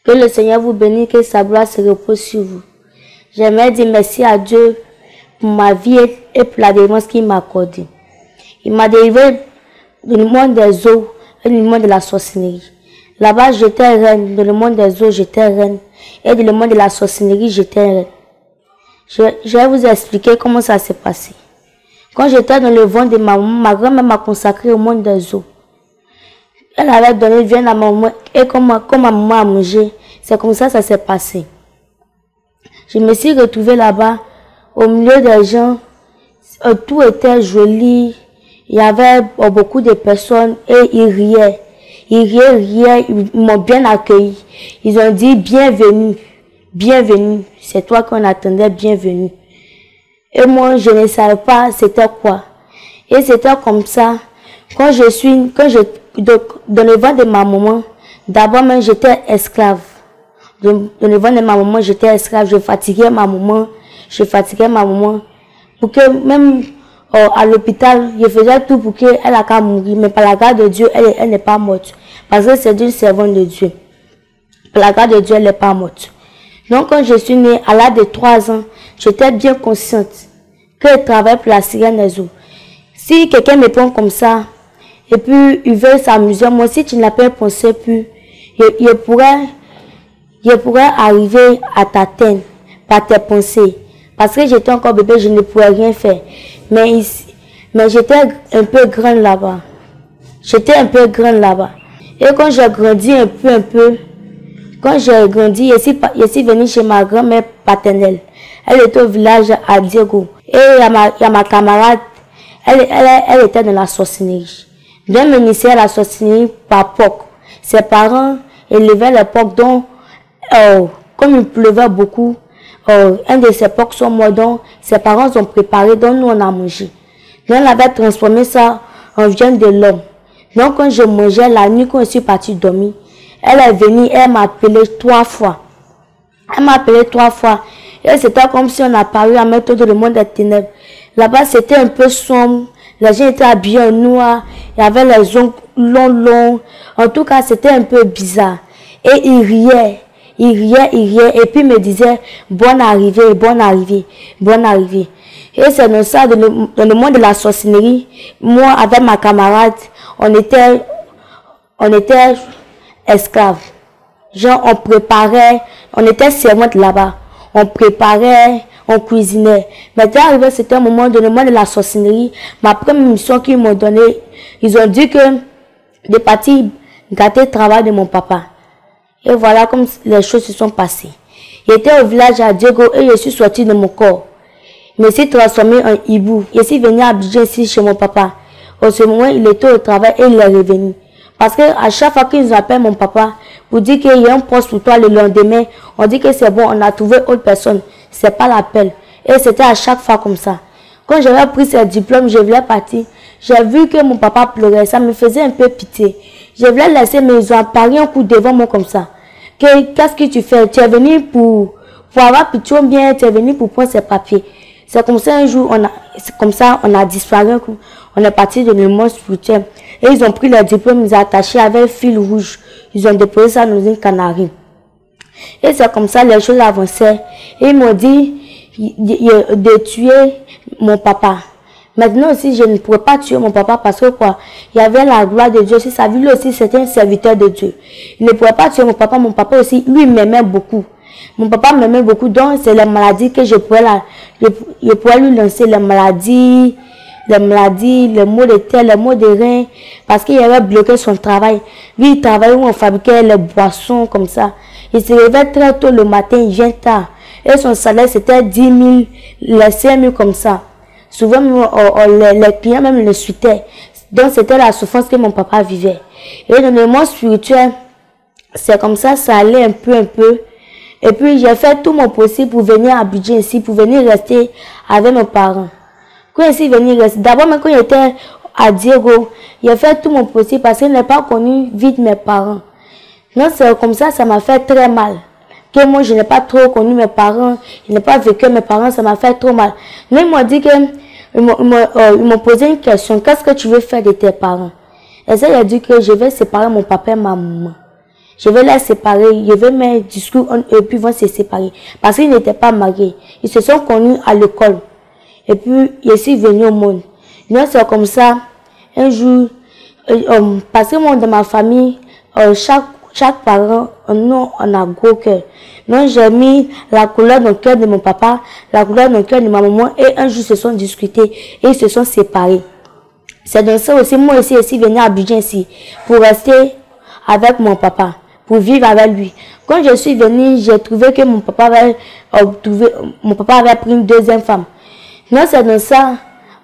Que le Seigneur vous bénisse, que sa gloire se repose sur vous. J'aimerais dire merci à Dieu pour ma vie et pour la délivrance qu'il m'a accordée. Il m'a délivré du monde des eaux et du monde de la sorcellerie. Là-bas, j'étais reine. Dans le monde des eaux, j'étais reine. Et dans le monde de la sorcellerie, j'étais reine. Je vais vous expliquer comment ça s'est passé. Quand j'étais dans le ventre de ma maman, ma grand-mère m'a consacré au monde des eaux. Elle avait donné viande à ma maman et comme ma maman a mangé, c'est comme ça s'est passé. Je me suis retrouvée là-bas, au milieu des gens, tout était joli, il y avait beaucoup de personnes et ils riaient. Ils riaient, ils m'ont bien accueilli. Ils ont dit bienvenue, bienvenue, c'est toi qu'on attendait, bienvenue. Et moi, je ne savais pas c'était quoi. Et c'était comme ça, dans le ventre de ma maman, d'abord même j'étais esclave. Dans le ventre de ma maman, j'étais esclave, je fatiguais ma maman. Pour que même à l'hôpital, je faisais tout pour qu'elle ait qu'à mourir. Mais par la grâce de Dieu, elle n'est pas morte. Parce que c'est une servante de Dieu. Par la grâce de Dieu, elle n'est pas morte. Donc quand je suis née, à l'âge de 3 ans, j'étais bien consciente que je travaille pour la sirène des eaux. Si quelqu'un me prend comme ça, et puis il veut s'amuser, moi si tu n'as pas pensé plus, je pourrais arriver à t'atteindre par tes pensées. Parce que j'étais encore bébé, je ne pouvais rien faire. Mais j'étais un peu grande là-bas. Et quand j'ai grandi un peu, quand j'ai grandi, je suis venue chez ma grand-mère paternelle. Elle était au village à Diego. Et il y a ma camarade, elle était dans la sorcellerie. D'un ministère de la sorcellerie par POC. Ses parents élevaient les POC, donc comme il pleuvait beaucoup, un de ses POC sont morts, donc ses parents ont préparé, donc nous on a mangé. Donc elle avait transformé ça en viande de l'homme. Donc quand je mangeais la nuit, quand je suis partie dormir, elle est venue, elle m'a appelé 3 fois. Et c'était comme si on a paru à mettre tout le monde des ténèbres. Là-bas, c'était un peu sombre. Les gens étaient habillés en noir. Il y avait les ongles longs. En tout cas, c'était un peu bizarre. Et ils riaient. Et puis ils me disaient, bonne arrivée. Et c'est dans ça, dans le monde de la sorcellerie, moi, avec ma camarade, on était esclaves. Genre, on préparait, on était servantes là-bas. On préparait, on cuisinait. Mais dès arrivé, c'était un moment, dans le monde de la sorcellerie, ma première mission qu'ils m'ont donnée, ils ont dit que de partir gâter le travail de mon papa. Et voilà comme les choses se sont passées. J'étais au village à Diego et je suis sortie de mon corps. Je me suis transformée en hibou. Je suis venue à Abidjan ici chez mon papa. En ce moment, il était au travail et il est revenu. Parce que à chaque fois qu'ils appellent mon papa pour dire qu'il y a un poste pour toi le lendemain, on dit que c'est bon, on a trouvé autre personne. C'est pas l'appel. Et c'était à chaque fois comme ça. Quand j'avais pris ce diplôme, je voulais partir. J'ai vu que mon papa pleurait. Ça me faisait un peu pitié. Je voulais laisser, mais ils ont apparu un coup devant moi comme ça. Qu'est-ce que tu fais? Tu es venu pour avoir pitié ou bien tu es venu pour prendre ses papiers? C'est comme ça un jour, on a disparu un coup. On est parti de le monde spirituel. Et ils ont pris le diplôme, ils ont attaché avec un fil rouge. Ils ont déposé ça dans une canarie. Et c'est comme ça les choses avançaient. Et ils m'ont dit de tuer mon papa. Maintenant aussi, je ne pourrais pas tuer mon papa parce que quoi? Il y avait la gloire de Dieu aussi. Sa vie, lui aussi, c'était un serviteur de Dieu. Il ne pourrait pas tuer mon papa. Mon papa aussi, lui, m'aimait beaucoup. Mon papa m'aimait beaucoup. Donc, c'est les maladies que je pourrais lui lancer. Les maladies, les maux de terre, les maux de rein. Parce qu'il avait bloqué son travail. Lui, il travaillait où on fabriquait les boissons comme ça. Il se réveillait très tôt le matin, il vient tard. Et son salaire, c'était 10 000, les 5 000 comme ça. Souvent, les clients même le suitaient. Donc, c'était la souffrance que mon papa vivait. Et dans le monde spirituel, c'est comme ça, ça allait un peu. Et puis, j'ai fait tout mon possible pour venir à Abidjan ici, pour venir rester avec mes parents. Quand je suis venue rester, d'abord, même quand j'étais à Diego, j'ai fait tout mon possible parce que je n'ai pas connu vite mes parents. Donc, c'est comme ça, ça m'a fait très mal. Que moi, je n'ai pas trop connu mes parents, je n'ai pas vécu mes parents, ça m'a fait trop mal. Mais ils m'ont dit que, ils m'ont posé une question, qu'est-ce que tu veux faire de tes parents? Et ça, il a dit que je vais séparer mon papa et ma maman. Je vais les séparer, je vais mettre discours et puis ils vont se séparer. Parce qu'ils n'étaient pas mariés. Ils se sont connus à l'école. Et puis, je suis venu au monde. Non, c'est comme ça. Un jour, parce que moi, dans ma famille, chaque parent, nous, on a gros cœur. Non, j'ai mis la couleur dans le cœur de mon papa, la couleur dans le cœur de ma maman, et un jour, ils se sont discutés et ils se sont séparés. C'est dans ça aussi, moi aussi, venu à Abidjan ici, pour rester avec mon papa, pour vivre avec lui. Quand je suis venue, j'ai trouvé que mon papa avait pris une deuxième femme. Non, c'est dans ça,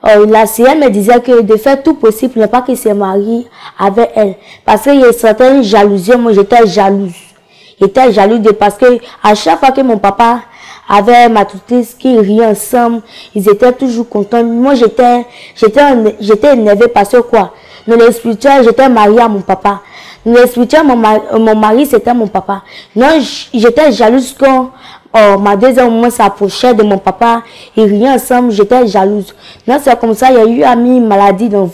la sirène me disait que de faire tout possible pour ne pas qu'il se marie avec elle. Parce qu'il y a certaines jalousies, moi j'étais jalouse. J'étais jalouse parce que à chaque fois que mon papa avait ma tutrice qui riait ensemble, ils étaient toujours contents. Moi j'étais énervée parce que quoi? Dans le spirituel, j'étais mariée à mon papa. Dans le spirituel, mon mari c'était mon papa. Non, j'étais jalouse quand ma deuxième maman s'approchait de mon papa, ils riaient ensemble, j'étais jalouse. Non, c'est comme ça, il y a eu une maladie dans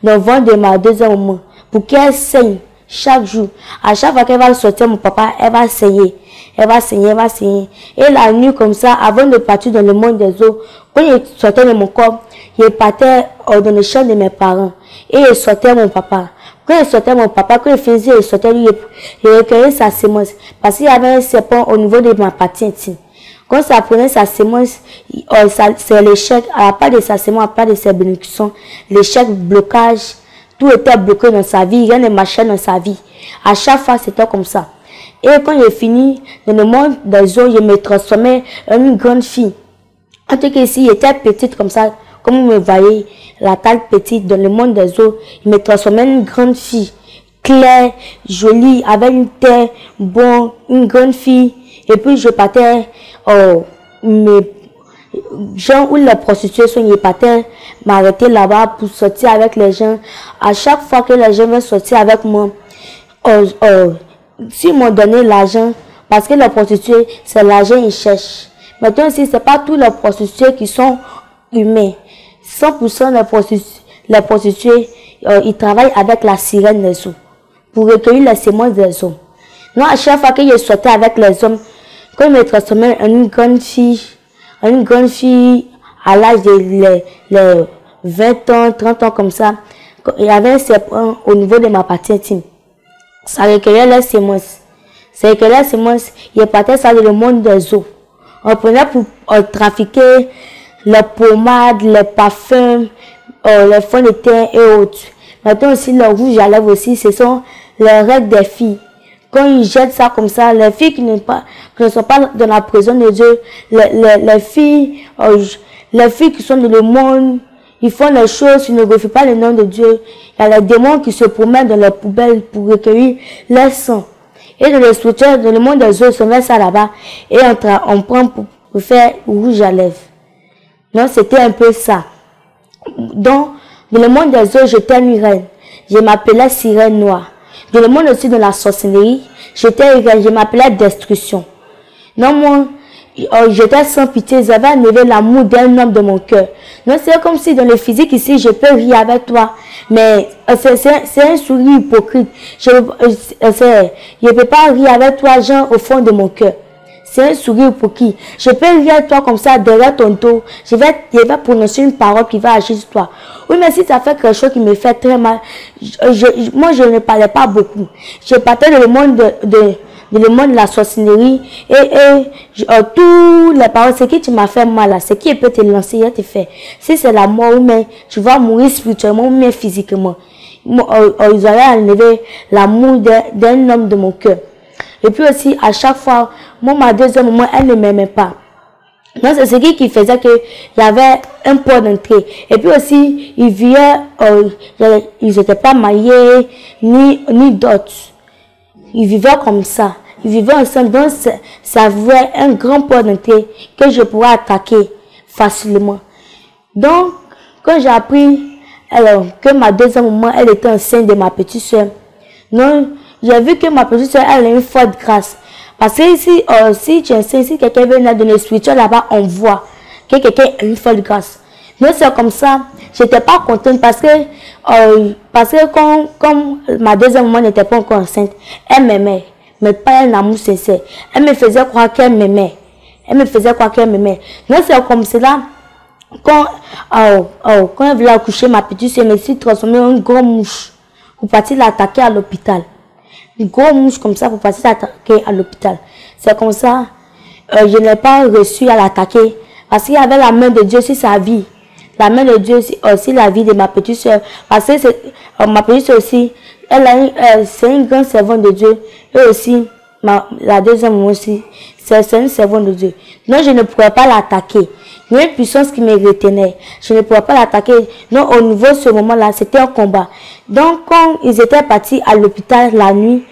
le ventre de ma deuxième maman, pour qu'elle saigne chaque jour. À chaque fois qu'elle va sortir mon papa, elle va saigner. Elle va saigner, elle va saigner. Et la nuit comme ça, avant de partir dans le monde des eaux, quand il sortait de mon corps, il partait dans le champ de mes parents. Et il sortait mon papa. Quand il sortait mon papa, quand il faisait, il sortait lui, il recueillait sa sémence. Parce qu'il y avait un serpent au niveau de ma partie intime. Quand ça prenait sa sémence, c'est l'échec, à la part de sa sémence, à la part de ses bénédictions, l'échec, blocage, tout était bloqué dans sa vie, rien ne marchait dans sa vie. À chaque fois, c'était comme ça. Et quand j'ai fini dans le monde des eaux, je me transformais en une grande fille. En tout cas, ici, j'étais petite comme ça, comme vous me voyez, la taille petite dans le monde des eaux, je me transformais en une grande fille, claire, jolie, avec une tête bonne, une grande fille. Et puis, je partais, mes gens où les prostituées sont, ils partaient m'arrêter là-bas pour sortir avec les gens. À chaque fois que les gens veulent sortir avec moi, s'ils m'ont donné l'argent, parce que les prostituées, c'est l'argent qu'ils cherchent. Maintenant, si c'est pas tous les prostituées qui sont humains. 100% les prostituées, ils travaillent avec la sirène des eaux, pour recueillir les semences des hommes. Non, à chaque fois que je sortais avec les hommes, quand je me transformais en une grande fille à l'âge de les 20 ans, 30 ans comme ça, il y avait un serpent au niveau de ma partie intime. Ça recueillait les semences. Ça recueillait les semences, il partait ça dans le monde des eaux. On prenait pour trafiquer les pommades, les parfums, les fonds de teint et autres. Maintenant aussi, le rouge à lèvres aussi, ce sont les règles des filles. Quand ils jettent ça comme ça, les filles qui ne sont pas dans la prison de Dieu, les filles qui sont dans le monde, ils font les choses, ils ne glorifient pas le nom de Dieu. Il y a les démons qui se promènent dans les poubelles pour recueillir leur sang. Et dans le spirituel, dans le monde des eaux, on met ça là-bas et on prend pour faire rouge à lèvres. Non, c'était un peu ça. Donc, dans le monde des eaux, j'étais une reine. Je m'appelais sirène noire. Dans le monde aussi de la sorcellerie, j'étais une reine. Je m'appelais destruction. Non, moi, j'étais sans pitié. J'avais enlevé l'amour d'un homme de mon cœur. Non, c'est comme si dans le physique ici, je peux rire avec toi. Mais c'est un sourire hypocrite. Je ne peux pas rire avec toi, genre, au fond de mon cœur. C'est un sourire pour qui? Je peux rire avec toi comme ça derrière ton dos. Je vais prononcer une parole qui va agir sur toi. Oui, mais si ça fait quelque chose qui me fait très mal, moi je ne parlais pas beaucoup. Je partais dans le monde de la sorcellerie et tous les paroles, ce qui tu m'as fait mal là, ce qui peut te lancer, il te fait. Si c'est la mort, mais tu vas mourir spirituellement ou même physiquement. Ils auraient enlevé l'amour d'un homme de mon cœur. Et puis aussi, à chaque fois, moi, ma deuxième maman, elle ne m'aimait pas. Donc, c'est ce qui faisait qu'il y avait un port d'entrée. Et puis aussi, ils vivaient, ils n'étaient pas mariés, ni d'autres. Ils vivaient comme ça. Ils vivaient ensemble. Donc, ça avait un grand port d'entrée que je pourrais attaquer facilement. Donc, quand j'ai appris que ma deuxième maman, elle était enceinte de ma petite soeur, non, j'ai vu que ma petite soeur, elle a une forte grâce. Parce que ici, si tu enseignes, si quelqu'un veut dans le spirituel là-bas, on voit que quelqu'un a une forte grâce. Donc c'est comme ça, j'étais pas contente parce que comme ma deuxième maman n'était pas encore enceinte, elle m'aimait. mais pas un amour sincère. Elle me faisait croire qu'elle m'aimait. Elle me faisait croire qu'elle m'aimait. Non, c'est comme cela. Quand elle voulait accoucher, ma petite soeur me s'est transformée en une grosse mouche pour partir l'attaquer à l'hôpital. Une grosse mouche comme ça pour partir l'attaquer à l'hôpital. C'est comme ça, je n'ai pas reçu à l'attaquer. Parce qu'il y avait la main de Dieu sur sa vie. La main de Dieu aussi la vie de ma petite soeur. Parce que ma petite soeur aussi, c'est une grande servante de Dieu. Et aussi, la deuxième aussi, c'est une servante de Dieu. Non, je ne pourrais pas l'attaquer. Il y a une puissance qui me retenait. Je ne pourrais pas l'attaquer. Non, au niveau de ce moment-là, c'était un combat. Donc, quand ils étaient partis à l'hôpital la nuit,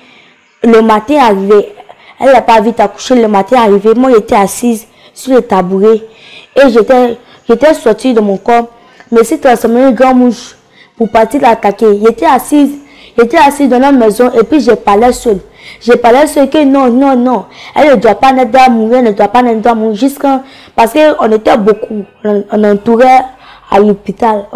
le matin arrivé, elle n'a pas vite accouché, le matin arrivé, moi j'étais assise sur le tabouret et j'étais sortie de mon corps, mais c'est transformé en une grande mouche pour partir l'attaquer. J'étais assise dans la maison et puis je parlais seule. Je parlais seule que non, elle ne doit pas naître à mourir, elle ne doit pas naître à mourir jusqu'à, parce qu'on était beaucoup, on entourait à l'hôpital,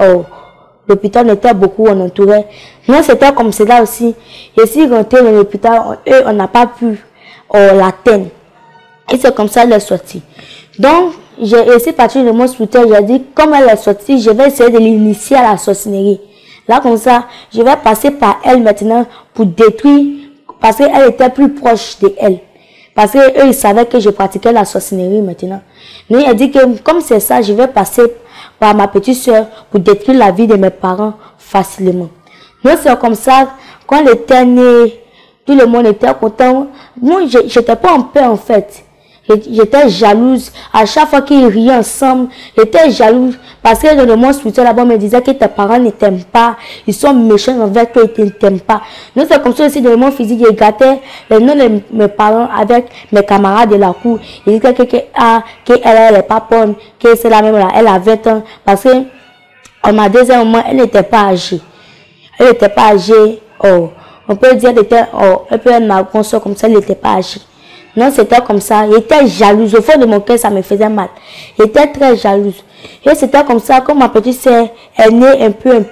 l'hôpital était beaucoup, on entourait. Non, c'était comme cela aussi. Et si rentré dans l'hôpital, on n'a pas pu l'atteindre. Et c'est comme ça qu'elle est sortie. Donc, j'ai essayé de partir de mon spirituel, j'ai dit, comme elle est sortie, je vais essayer de l'initier à la sorcellerie. Là, comme ça, je vais passer par elle maintenant pour détruire, parce qu'elle était plus proche de elle. Parce qu'eux, ils savaient que je pratiquais la sorcellerie maintenant. Mais il a dit que, comme c'est ça, je vais passer par ma petite soeur pour détruire la vie de mes parents facilement. Donc, c'est comme ça, quand elle était née, tout le monde était content. Moi, je n'étais pas en paix en fait. J'étais jalouse. À chaque fois qu'ils riaient ensemble, j'étais jalouse. Parce que dans le monde spirituel, là-bas, on me disait que tes parents ne t'aiment pas. Ils sont méchants envers toi, ils ne t'aiment pas. Donc, c'est comme ça aussi dans le monde physique. Je gâtais les noms de mes parents avec mes camarades de la cour. Ils disaient qu'elle n'est pas bonne, que c'est la même là. Elle a 20 ans. Parce que, en ma deuxième moment, elle n'était pas âgée. Elle n'était pas âgée. On peut dire qu'elle était, elle peut être ma consort comme ça, elle n'était pas âgée. Non, c'était comme ça. J'étais jalouse. Au fond de mon cœur, ça me faisait mal. J'étais très jalouse. Et c'était comme ça, comme ma petite soeur est née un peu,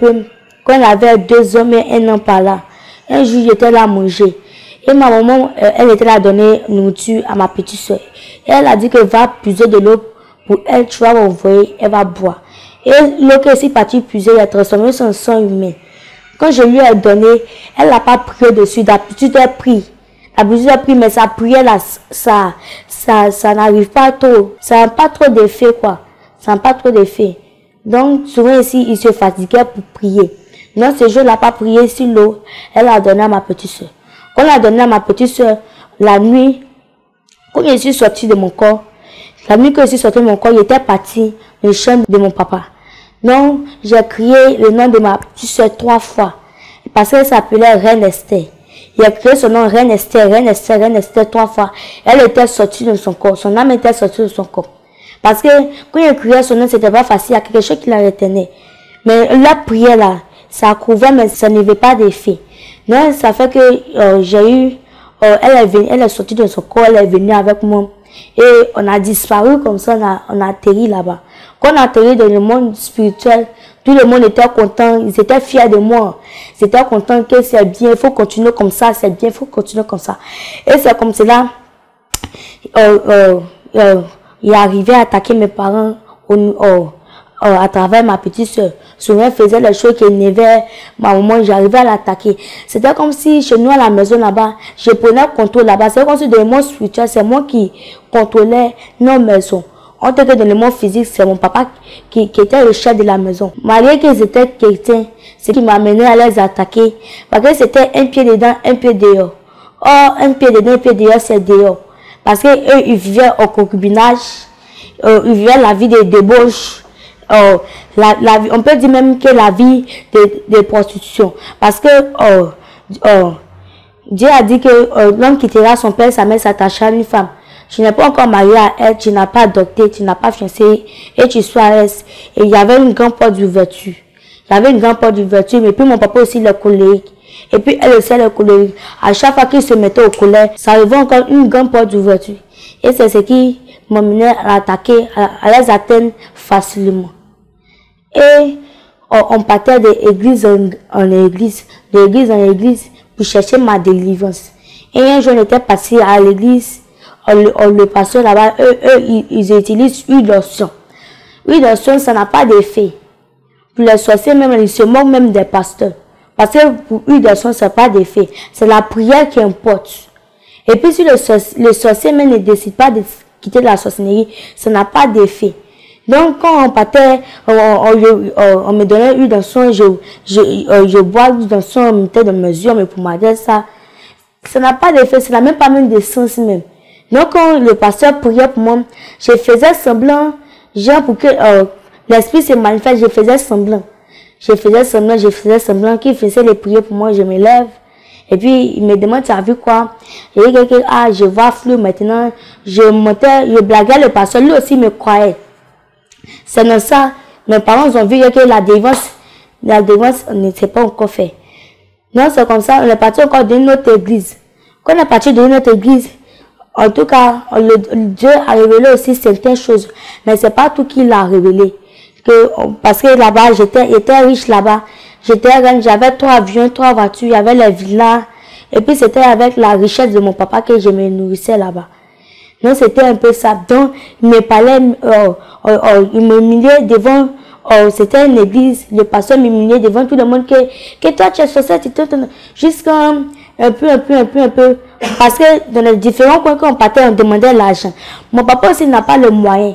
quand elle avait 2 ans, mais 1 an par là. Un jour, j'étais là à manger. Et ma maman, elle était là à donner nourriture à ma petite soeur. Et elle a dit qu'elle va puiser de l'eau pour elle, tu vas m'envoyer, elle va boire. Et l'eau qu'elle est partie puiser, elle a transformé son sang humain. Quand je lui ai donné, elle n'a pas prié dessus. D'habitude, elle prie. Mais sa prière là, ça n'arrive pas trop. Ça n'a pas trop d'effet, quoi. Ça n'a pas trop d'effet. Donc, souvent ici, il se fatiguait pour prier. Donc, ce jour, elle n'a pas prié sur l'eau. Elle a donné à ma petite soeur. Quand elle a donné à ma petite soeur, la nuit, quand je suis sortie de mon corps, la nuit que je suis sortie de mon corps, j'étais partie dans le champ de mon papa. Donc, j'ai crié le nom de ma petite soeur 3 fois. Parce qu'elle s'appelait Reine Esther. Il a crié son nom, Reine Esther, Reine Esther, Reine Esther 3 fois. Elle était sortie de son corps. Son âme était sortie de son corps. Parce que quand il criait son nom, c'était pas facile. Il y a quelque chose qui la retenait. Mais la prière là, ça couvrait, mais ça n'avait pas d'effet. Donc, ça fait que j'ai eu, elle est sortie de son corps, elle est venue avec moi. Et on a disparu comme ça, on a atterri là-bas. Quand on a atterri dans le monde spirituel, tout le monde était content, ils étaient fiers de moi. Ils étaient contents que c'est bien, il faut continuer comme ça, c'est bien, il faut continuer comme ça. Et c'est comme cela, il est arrivé à attaquer mes parents à travers ma petite soeur. Souvent, elle faisait les choses qui énervaient ma maman, j'arrivais à l'attaquer. C'était comme si chez nous à la maison là-bas, je prenais le contrôle là-bas. C'est comme si dans le monde spirituel, c'est moi qui contrôlais nos maisons. En tout cas, dans le monde physique, c'est mon papa qui était le chef de la maison. Malgré qu'ils étaient chrétiens, ce qui m'a amené à les attaquer. Parce que c'était un pied dedans, un pied dehors. Or, un pied dedans, un pied dehors, c'est dehors. Parce qu'eux, ils vivaient au concubinage, ils vivaient la vie de débauche. On peut dire même que la vie de prostitution. Parce que Dieu a dit que l'homme quittera son père, sa mère s'attachera à une femme. Tu n'es pas encore marié à elle, tu n'as pas adopté, tu n'as pas fiancé et tu sois à l'aise. Et il y avait une grande porte d'ouverture. Il y avait une grande porte d'ouverture, mais puis mon papa aussi il est colérique. Et puis elle aussi elle est colérique. À chaque fois qu'il se mettait au colère, ça arrivait encore une grande porte d'ouverture. Et c'est ce qui m'amenait à l'attaquer, à les atteindre facilement. Et on partait d'église en église, d'église en église pour chercher ma délivrance. Et un jour, on était passé à l'église, le pasteur là-bas, ils utilisent huile d'onction. Huile d'onction, ça n'a pas d'effet. Pour les sorciers, même, ils se moquent même des pasteurs. Parce que pour huile d'onction, ça n'a pas d'effet. C'est la prière qui importe. Et puis, si le sorcier même ne décide pas de quitter la sorcellerie, ça n'a pas d'effet. Donc, quand on partait, on me donnait huile d'onction, je bois l'huile d'onction, on me mettait de mesure, mais pour m'aider, ça n'a pas d'effet, ça n'a même pas même de sens même. Donc, quand le pasteur priait pour moi, je faisais semblant, genre pour que l'esprit se manifeste, je faisais semblant qu'il faisait les prières pour moi, je me lève. Et puis, il me demande, tu as vu quoi? Et il dit, je vois flou maintenant. Je blaguais le pasteur, lui aussi me croyait. C'est dans ça, mes parents ont vu que la délivrance n'était pas encore faite. Non, c'est comme ça, on est parti encore d'une autre église. Quand on est parti d'une autre église, en tout cas, Dieu a révélé aussi certaines choses. Mais c'est pas tout qu'il a révélé. Parce que là-bas, j'étais riche là-bas. J'avais 3 avions, 3 voitures, il y avait les villas. Et puis c'était avec la richesse de mon papa que je me nourrissais là-bas. Donc c'était un peu ça. Donc il me parlait, il me humiliait devant, c'était une église, le pasteur m'humiliait devant tout le monde que toi tu es sorcière, jusqu'à un peu. Parce que dans les différents coins qu'on partait, on demandait l'argent. Mon papa aussi n'a pas le moyen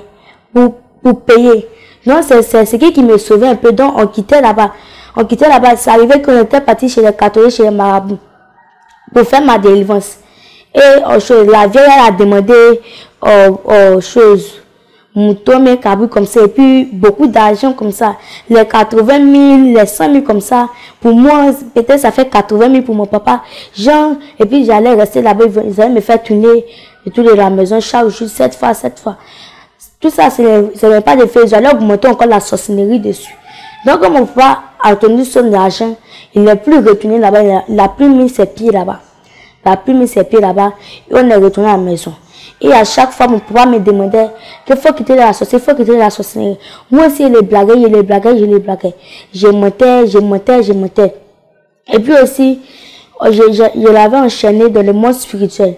pour payer. Donc c'est ce qui me sauvait un peu. Donc on quittait là-bas. Ça arrivait qu'on était parti chez les catholiques, chez les marabouts, pour faire ma délivrance. Et la vieille a demandé choses, mouton, mais cabri comme ça, et puis beaucoup d'argent comme ça. Les 80 000, les 100 000 comme ça. Pour moi, peut-être ça fait 80 000 pour mon papa. Genre, et puis j'allais rester là-bas, ils allaient me faire tourner de la maison chaque jour, 7 fois. Tout ça, ce n'est pas de fait. J'allais augmenter encore la sorcellerie dessus. Donc, comme mon papa a tenu son argent, il n'est plus retourné là-bas, il n'a plus mis ses pieds là-bas. Et on est retourné à la maison. Et à chaque fois, mon papa me demandait qu'il faut quitter la sorcellerie, Moi aussi, je les blaguais. Je montais. Et puis aussi, je l'avais enchaîné dans le monde spirituel.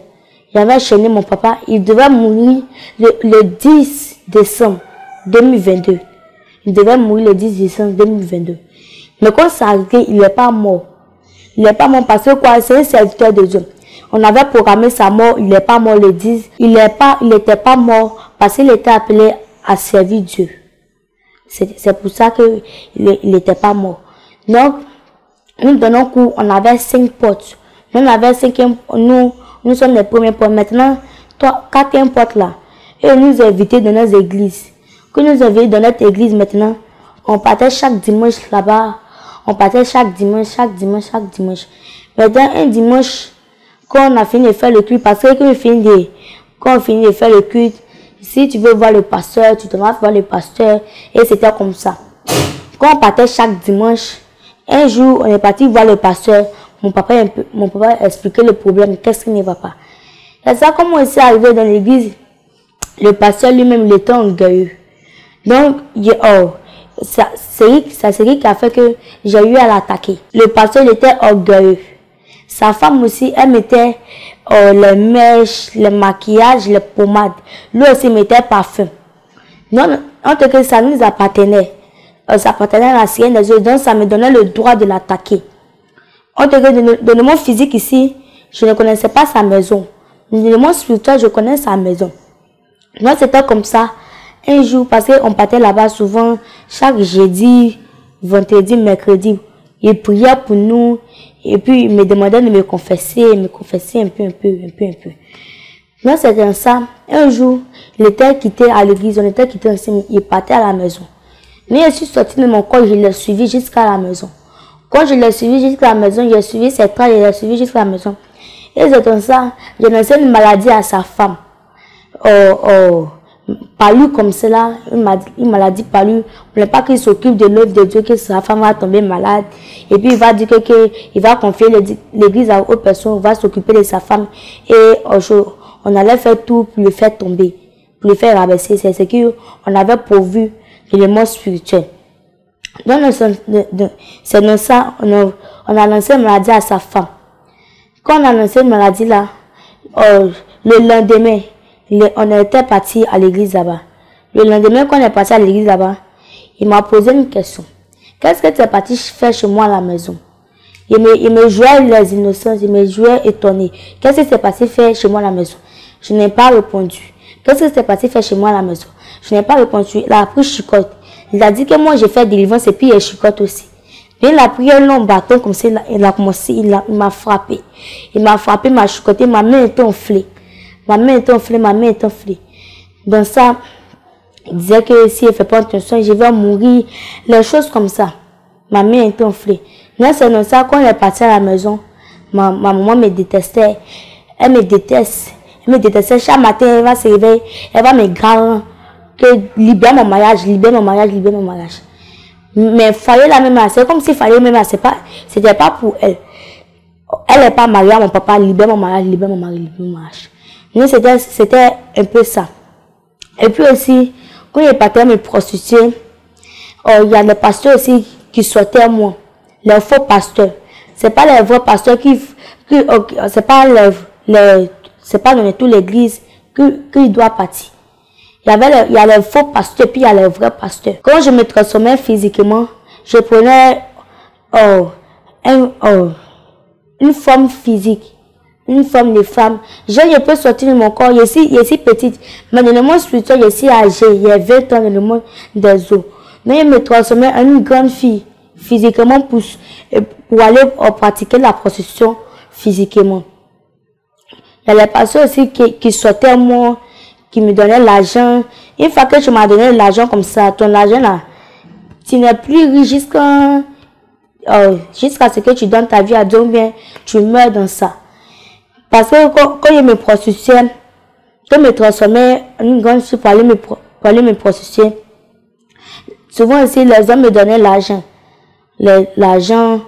J'avais enchaîné mon papa. Il devait mourir le 10 décembre 2022. Il devait mourir le 10 décembre 2022. Mais quand ça arrivé, il n'est pas mort. Il n'est pas mort parce que quoi, c'est un serviteur de Dieu. On avait programmé sa mort, il n'est pas mort le 10. Il n'était pas mort parce qu'il était appelé à servir Dieu. C'est pour ça qu'il n'était pas mort. Donc, nous donnons cours, on avait 5 portes. Nous sommes les premiers portes. Maintenant, 4e porte là. Et nous invités dans nos églises. Que nous avions dans notre église maintenant, on partait chaque dimanche là-bas. Chaque dimanche. Maintenant, un dimanche, quand on a fini de faire le culte, parce que quand on finit de faire le culte, si tu veux voir le pasteur, tu dois voir le pasteur. Et c'était comme ça. Quand on partait chaque dimanche, un jour, on est parti voir le pasteur. Mon papa expliquait le problème, qu'est-ce qui ne va pas. C'est ça, comme on s'est arrivé dans l'église, le pasteur lui-même, il était orgueilleux. Donc, c'est ce qui a fait que j'ai eu à l'attaquer. Le pasteur, il était orgueilleux. Sa femme aussi, elle mettait les mèches, les maquillages, les pommades. Lui aussi, il mettait parfum. Donc, en tout cas, ça nous appartenait. Ça appartenait à la sienne des autres. Donc, ça me donnait le droit de l'attaquer. En tout cas, dans le monde physique ici, je ne connaissais pas sa maison. Dans le monde spirituel, je connais sa maison. Donc, c'était comme ça. Un jour, parce qu'on partait là-bas souvent, chaque jeudi, vendredi, mercredi, il priait pour nous, et puis il me demandait de me confesser un peu. Donc c'était comme ça. Un jour, il était quitté à l'église, on était quitté ensemble, il partait à la maison. Mais je suis sortie de mon corps, je l'ai suivi jusqu'à la maison. Quand je l'ai suivi jusqu'à la maison, j'ai suivi ses traces, je l'ai suivi jusqu'à la maison. Et c'est comme ça, j'ai lancé une maladie à sa femme. Palu comme cela, une maladie palu. On ne voulait pas qu'il s'occupe de l'œuvre de Dieu, que sa femme va tomber malade. Et puis il va dire qu'il va confier l'église à autre personne, il va s'occuper de sa femme. Et on allait faire tout pour le faire tomber, pour le faire rabaisser. C'est ce qu'on avait pourvu de l'élément spirituel. Donc c'est dans ça, on a lancé une maladie à sa femme. Quand on a annoncé une maladie là, le lendemain, on était parti à l'église là-bas. Le lendemain, quand on est parti à l'église là-bas, il m'a posé une question. Qu'est-ce que tu es parti faire chez moi à la maison? Il me jouait les innocences, il me jouait étonné. Qu'est-ce que tu es parti faire chez moi à la maison? Je n'ai pas répondu. Qu'est-ce que tu es parti faire chez moi à la maison? Je n'ai pas répondu. Il a pris chicotte. Il a dit que moi j'ai fait délivrance et puis il chicotte aussi. Il a pris un long bâton comme ça, il a commencé, il m'a frappé. Il m'a frappé, m'a chicoté, ma main était enflée. Ma main était enflée, ma main était enflée. Dans ça, il disait que si il ne fait pas attention, je vais mourir. Les choses comme ça. Ma main était enflée. Mais c'est dans ça, quand elle est partie à la maison, ma maman me détestait. Elle me déteste. Elle me détestait. Chaque matin, elle va se réveiller, elle va me gronder que libère mon mariage, libère mon mariage, libère mon mariage. Mais il fallait la même, c'est comme s'il fallait même, c'était pas pour elle. Elle n'est pas mariée à mon papa, libère mon mariage, libère mon mari, libère mon mariage. Mais c'était un peu ça. Et puis aussi, quand il partait me prostituer, il y a les pasteurs aussi qui sortaient à moi. Les faux pasteurs. C'est pas les vrais pasteurs c'est pas dans toute l'église qu'il doit partir. Il y a les faux pasteurs puis il y a les vrais pasteurs. Quand je me transformais physiquement, je prenais une forme physique, une forme de femme. Je peux sortir de mon corps, je suis petite, mais dans le monde spirituel, je suis âgée, il y a 20 ans dans le monde des eaux. Mais je me transformais en une grande fille, physiquement, pour aller pratiquer la prostitution physiquement. Il y a les pasteurs aussi qui sortaient à moi, qui me donnaient l'argent. Une fois que tu m'as donné l'argent comme ça, ton argent là, tu n'es plus riche jusqu'à ce que tu donnes ta vie à Dieu, bien tu meurs dans ça. Parce que quand je me prostituais, je me transformais en une grande fille pour aller me prostituer. Souvent aussi, les hommes me donnaient l'argent. L'argent,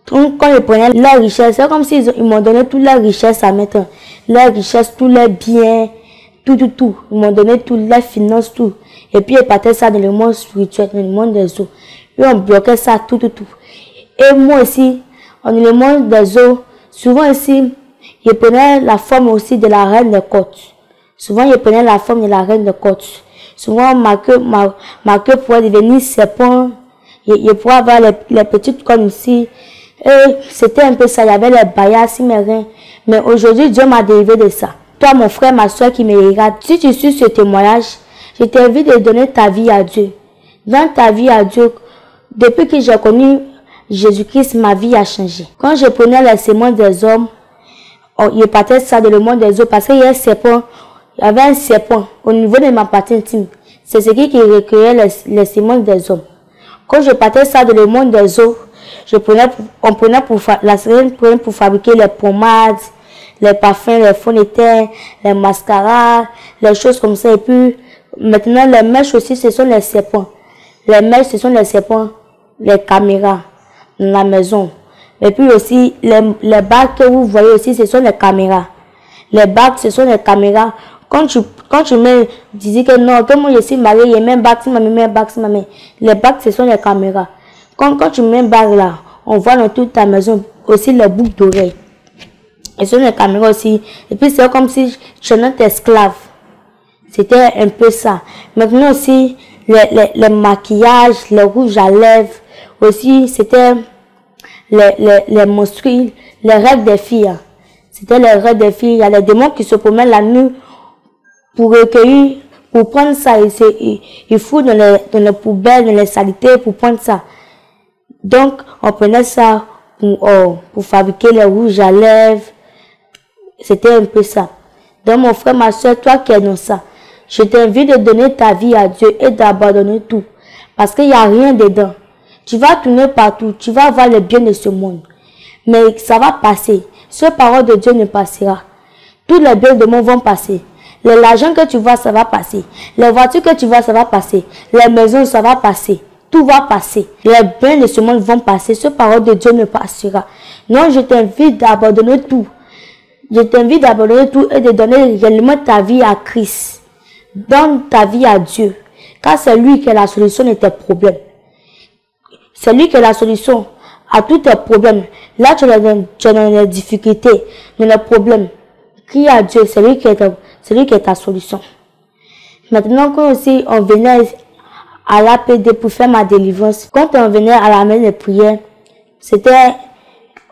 quand ils prenaient leur richesse, c'est comme s'ils m'ont donné toute leur richesse à mettre. Leur richesse, tous leurs biens, tout. Ils m'ont donné toutes leurs finances, tout. Et puis ils partaient ça dans le monde spirituel, dans le monde des eaux. Ils ont bloqué ça, tout. Et moi aussi, dans le monde des eaux, souvent aussi, je prenais la forme aussi de la reine de côte. Souvent, je prenais la forme de la reine de côte. Souvent, ma queue pourrait devenir serpent. Je pourrais avoir les petites cornes ici. Et c'était un peu ça. Il y avait les baillasses, mes reins. Mais aujourd'hui, Dieu m'a délivré de ça. Toi, mon frère, ma soeur qui me regarde, si tu suis ce témoignage, je t'invite de donner ta vie à Dieu. Dans ta vie à Dieu, depuis que j'ai connu Jésus-Christ, ma vie a changé. Quand je prenais les semences des hommes, je partais ça dans le monde des eaux parce qu'il y a un serpent. Il y avait un serpent au niveau de ma partie intime. C'est ce qui recueillait les semences des hommes. Quand je partais ça dans le monde des eaux, on prenait la sirène pour fabriquer les pommades, les parfums, les faux de teint, les mascaras, les choses comme ça. Et puis, maintenant, les mèches aussi, ce sont les serpents. Les mèches, ce sont les serpents, les caméras dans la maison. Et puis aussi, les bagues que vous voyez aussi, ce sont les caméras. Les bagues, ce sont les caméras. Quand tu me dis que non, que moi je suis mariée, il y a même bagues, si ma mère, bagues, si ma mère. Les bagues, ce sont les caméras. Quand tu mets une bague là, on voit dans toute ta maison aussi les boucles d'oreilles. Et ce sont les caméras aussi. Et puis c'est comme si tu es notre esclave. C'était un peu ça. Maintenant aussi, les maquillages, les rouges à lèvres, aussi c'était les menstrues, les règles des filles. C'était les règles des filles. Il y a les démons qui se promènent la nuit pour recueillir, pour prendre ça. Ils foutent dans les poubelles, dans les saletés pour prendre ça. Donc, on prenait ça pour fabriquer les rouges à lèvres. C'était un peu ça. Donc, mon frère, ma soeur, toi qui es dans ça, je t'invite de donner ta vie à Dieu et d'abandonner tout. Parce qu'il n'y a rien dedans. Tu vas tourner partout, tu vas voir le bien de ce monde. Mais ça va passer. Cette parole de Dieu ne passera. Tous les biens de monde vont passer. L'argent que tu vois, ça va passer. Les voitures que tu vois, ça va passer. Les maisons, ça va passer. Tout va passer. Les biens de ce monde vont passer. Cette parole de Dieu ne passera. Non, je t'invite d'abandonner tout. Je t'invite d'abandonner tout et de donner réellement ta vie à Christ. Donne ta vie à Dieu. Car c'est lui qui est la solution de tes problèmes. C'est lui qui est la solution à tous tes problèmes. Là, tu es dans les difficultés, dans les problèmes. Crie à Dieu, c'est lui qui est ta solution. Maintenant, quand aussi on venait à l'APD pour faire ma délivrance, quand on venait à la maison de prière, c'était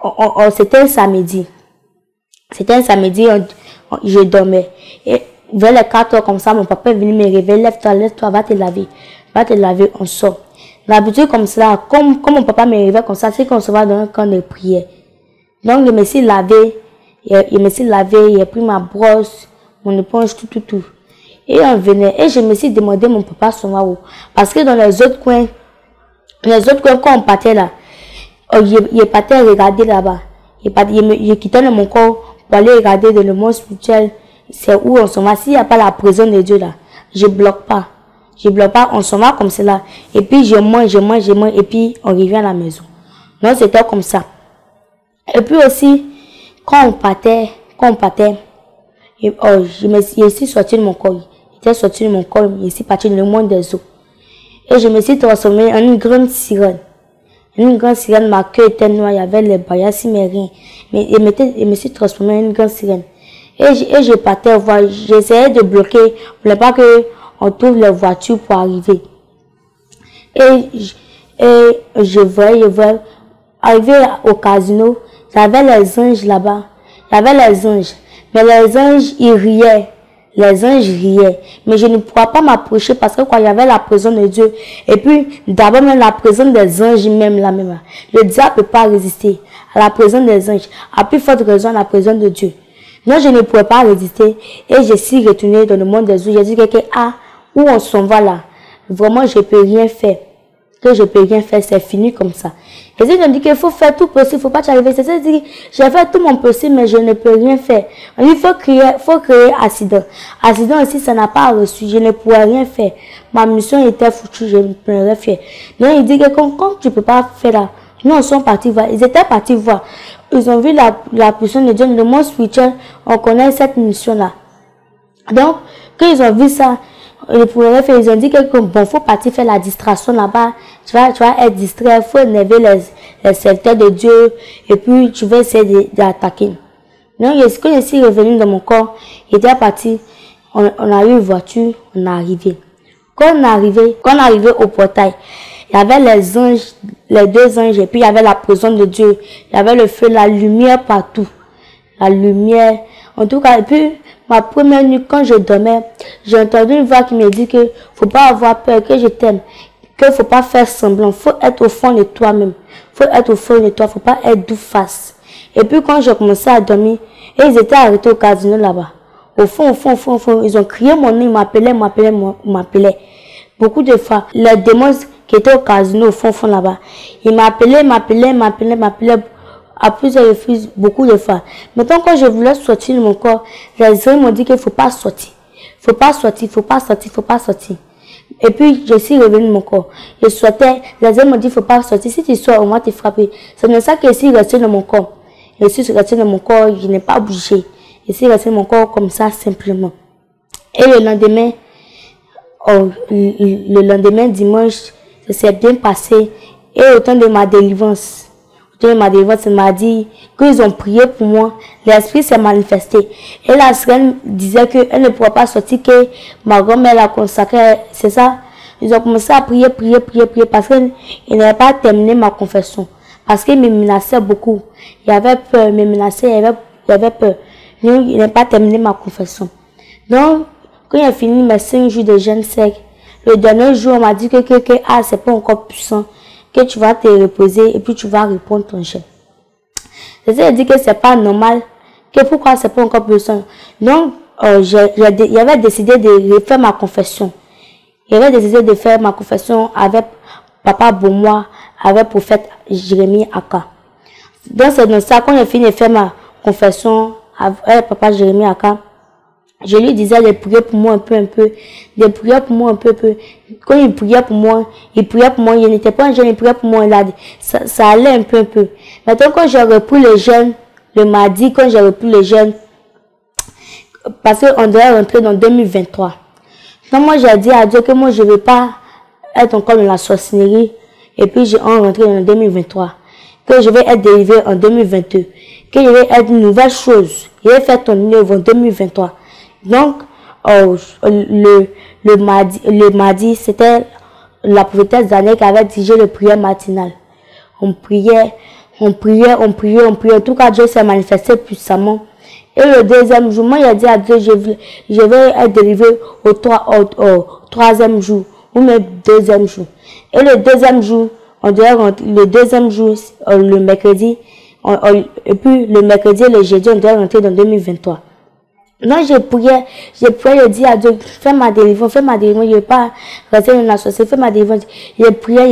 un samedi. C'était un samedi, je dormais. Et vers les 4 heures comme ça, mon papa est venu me réveiller. Lève-toi, va te laver. Va te laver, on sort. D'habitude comme ça, comme mon papa me réveille comme ça, c'est qu'on se va dans un camp de prière. Donc je me suis lavé, il a pris ma brosse, mon éponge, tout. Et on venait, et je me suis demandé mon papa son où. Parce que dans les autres coins, quand on partait là, il partait regarder là-bas. Il quittait mon corps pour aller regarder dans le monde spirituel. C'est où on s'en va. S'il n'y a pas la présence de Dieu là, je bloque pas. On s'en va comme cela. Et puis je mange, et puis on revient à la maison. Donc c'était comme ça. Et puis aussi, quand on partait, je suis sorti de mon corps. J'étais sorti de mon corps, je suis parti dans le monde des eaux. Et je me suis transformée en une grande sirène. Une grande sirène, ma queue était noire, il y avait les baillassis, mais rien. Mais je me suis transformée en une grande sirène. Et je partais voir, j'essayais de bloquer, pour ne pas qu'on trouve les voitures pour arriver. Et je voyais, arriver au casino, j'avais les anges là-bas. Mais les anges, ils riaient. Mais je ne pourrais pas m'approcher parce que quand il y avait la présence de Dieu, et puis d'abord même la présence des anges même là même. Le diable ne peut pas résister à la présence des anges. À plus forte raison à la présence de Dieu. Non, je ne pouvais pas résister et je suis retournée dans le monde des eaux. J'ai dit que où on s'en va là, vraiment je peux rien faire. C'est fini comme ça. Et je me dis qu'il faut faire tout possible, il ne faut pas t'arriver. C'est-à-dire j'ai fait tout mon possible, mais je ne peux rien faire. Il faut créer accident. Accident aussi, ça n'a pas reçu, je ne pourrais rien faire. Ma mission était foutue, je ne pourrais rien faire. Donc il dit que quand tu ne peux pas faire là, nous on sont partis voir, ils étaient partis voir. Ils ont vu la puissance de Dieu, le monde spirituel, on connaît cette mission-là. Donc, quand ils ont vu ça, ils ont dit que bon, faut partir faire la distraction là-bas. Tu vas être distrait, faut énerver les serviteurs de Dieu, et puis tu vas essayer d'attaquer. Donc, quand je suis revenu dans mon corps, il était parti, on a eu une voiture, on est arrivé. Quand on est arrivé au portail, il y avait les anges, les deux anges, et puis il y avait la présence de Dieu. Il y avait le feu, la lumière partout. La lumière. En tout cas, et puis, ma première nuit, quand je dormais, j'ai entendu une voix qui me dit que faut pas avoir peur, que je t'aime, que faut pas faire semblant, faut être au fond de toi-même. Faut pas être d'où face. Et puis, quand j'ai commencé à dormir, et ils étaient arrêtés au casino là-bas. Au fond, ils ont crié mon nom, ils m'appelaient. Beaucoup de fois, les démons qui étaient au casino, au fond là-bas, ils m'appelaient à plusieurs reprises, beaucoup de fois. Maintenant, quand je voulais sortir de mon corps, les hommes m'ont dit qu'il ne faut pas sortir. Faut pas sortir. Et puis, je suis revenue de mon corps. Je sortais, les hommes m'ont dit qu'il ne faut pas sortir. Si tu sors, on va te frapper. C'est comme ça que je suis restée dans mon corps. Je suis restée dans mon corps, je n'ai pas bougé. Je suis restée dans mon corps comme ça, simplement. Et le lendemain, dimanche, ça s'est bien passé. Et au temps de ma délivrance, il m'a dit qu'ils ont prié pour moi. L'esprit s'est manifesté. Et la sirène disait qu'elle ne pourrait pas sortir, que ma grand-mère l'a consacrée. C'est ça. Ils ont commencé à prier parce qu'ils n'avaient pas terminé ma confession. Parce qu'ils me menaçaient beaucoup. Il y avait peur, ils me menaçaient, il y avait peur. Donc, ils n'avaient pas terminé ma confession. Donc, quand j'ai fini mes 5 jours de jeûne sec, le dernier jour, on m'a dit que c'est pas encore puissant, que tu vas te reposer et puis tu vas répondre ton jeûne. C'est-à-dire dit que c'est pas normal, que pourquoi c'est pas encore puissant. Donc, j'avais décidé de refaire ma confession. J'avais décidé de faire ma confession avec Papa Beaumois, avec prophète Jérémie Aka. Donc, c'est dans ça, quand j'ai fini de faire ma confession avec Papa Jérémie Aka, je lui disais de prier pour moi un peu. Quand il priait pour moi, il n'était pas un jeune, il priait pour moi, ça allait un peu. Maintenant, quand j'ai repris le jeûne, le mardi, parce qu'on devait rentrer dans 2023. Donc, moi, j'ai dit à Dieu que moi, je ne veux pas être encore dans la sorcellerie, et puis on rentrait dans 2023. que je vais être délivré en 2022, que je vais être une nouvelle chose. Je vais faire ton œuvre en 2023. Donc, le mardi, c'était la prophétesse Daniel qui avait dirigé le prière matinale. On priait. En tout cas, Dieu s'est manifesté puissamment. Et le deuxième jour, moi, il a dit à Dieu, je vais être délivré au troisième jour, ou même deuxième jour. Et le deuxième jour, le mercredi, et puis le mercredi et le jeudi, on doit rentrer dans 2023. Donc, je priais, je dis à Dieu, fais ma délivrance, je ne vais pas rester dans la société, fais ma délivrance. Je priais.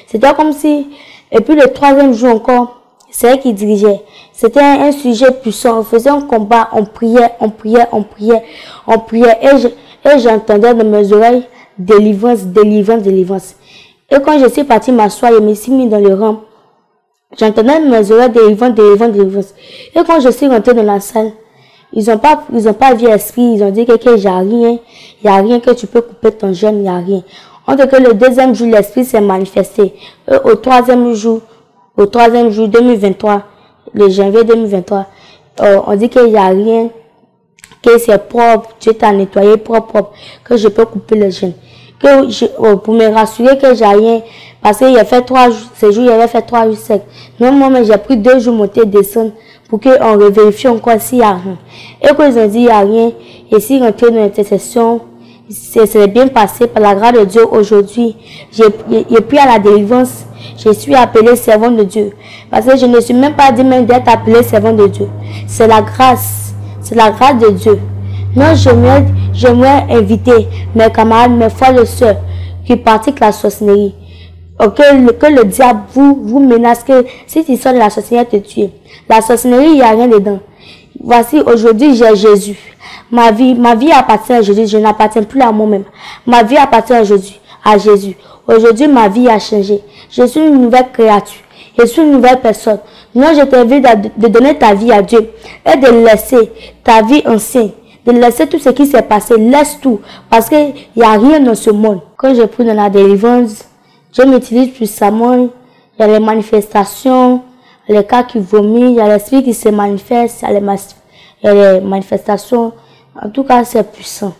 C'était comme si, et puis le troisième jour encore, c'est elle qui dirigeait. C'était un sujet puissant, on faisait un combat, on priait, et j'entendais dans mes oreilles, délivrance. Et quand je suis partie m'asseoir, je me suis mis dans le rang. J'entendais mes oreilles délivrance. Et quand je suis rentrée dans la salle, ils ont pas vu esprit, ils ont dit que il y a rien que tu peux couper ton jeûne, il y a rien. En tout cas, le deuxième jour, l'esprit s'est manifesté. Et au troisième jour 2023, le janvier 2023, on dit qu'il y a rien, que c'est propre, Dieu t'a nettoyé propre, que je peux couper le jeûne. Pour me rassurer que j'ai rien, parce qu'il a fait 3 jours, ces jours, il avait fait 3 jours secs. Non, moi, j'ai pris 2 jours monter, descendre, pour qu'on revérifie encore s'il y a rien. Et quand ils ont dit il n'y a rien, et s'ils rentraient dans l'intercession, c'est bien passé par la grâce de Dieu aujourd'hui. J'ai pris à la délivrance, je suis appelé servant de Dieu. Parce que je ne suis même pas dit même d'être appelé servant de Dieu. C'est la grâce de Dieu. Non, j'aimerais inviter mes camarades, mes frères et sœurs qui pratiquent la sorcellerie. Que le diable vous menace, que si tu sors de la sorcellerie, te tuer. La sorcellerie, il n'y a rien dedans. Voici, aujourd'hui, j'ai Jésus. Ma vie appartient à Jésus, je n'appartiens plus à moi-même. Ma vie appartient à Jésus. Aujourd'hui, ma vie a changé. Je suis une nouvelle créature. Je suis une nouvelle personne. Moi, je t'invite de donner ta vie à Dieu et de laisser ta vie ancienne. De laisser tout ce qui s'est passé, laisse tout, parce qu'il n'y a rien dans ce monde. Quand je prie dans la délivrance, Dieu m'utilise puissamment. Il y a les manifestations, les cas qui vomissent, il y a l'esprit qui se manifeste, il y a les manifestations. En tout cas, c'est puissant.